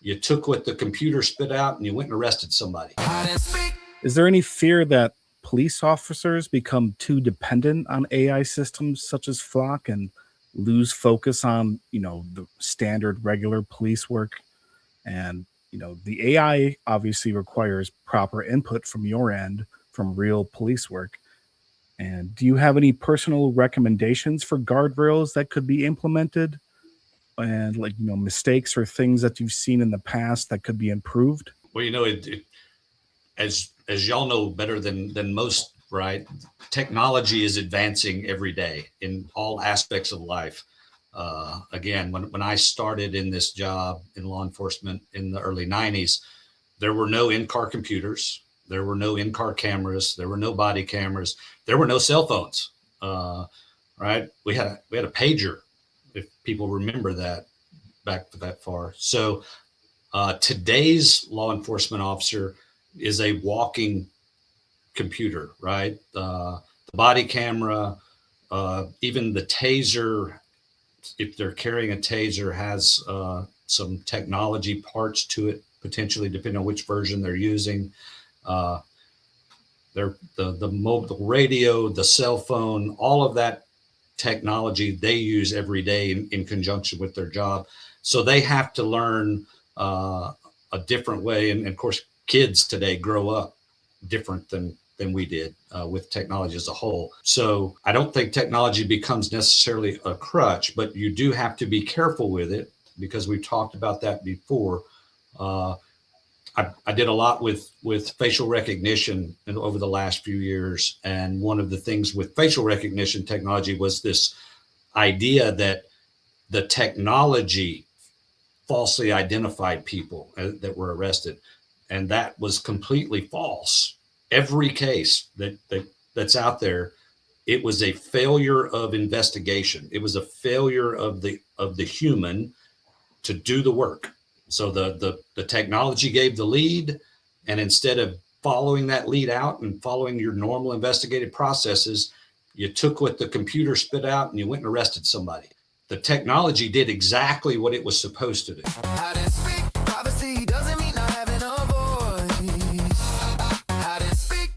You took what the computer spit out and you went and arrested somebody. Is there any fear that police officers become too dependent on AI systems such as Flock and lose focus on, the standard regular police work? And, the AI obviously requires proper input from your end from real police work. And do you have any personal recommendations for guardrails that could be implemented? And mistakes or things that you've seen in the past that could be improved? Well, as y'all know better than most, right? Technology is advancing every day in all aspects of life. Again, when I started in this job in law enforcement in the early 90s, there were no in-car computers, there were no in-car cameras, there were no body cameras, there were no cell phones. Right? We had a pager, if people remember that back that far. So today's law enforcement officer is a walking computer, right? The body camera, even the taser, if they're carrying a taser, has some technology parts to it, potentially, depending on which version they're using. The mobile radio, the cell phone, all of that technology they use every day in conjunction with their job. So they have to learn a different way. And of course, kids today grow up different than we did with technology as a whole. So I don't think technology becomes necessarily a crutch, but you do have to be careful with it, because we've talked about that before. I did a lot with facial recognition over the last few years. And one of the things with facial recognition technology was this idea that the technology falsely identified people that were arrested. And that was completely false. Every case that's out there, it was a failure of investigation. It was a failure of the human to do the work. So the technology gave the lead, and instead of following that lead out and following your normal investigative processes, you took what the computer spit out and you went and arrested somebody. The technology did exactly what it was supposed to do.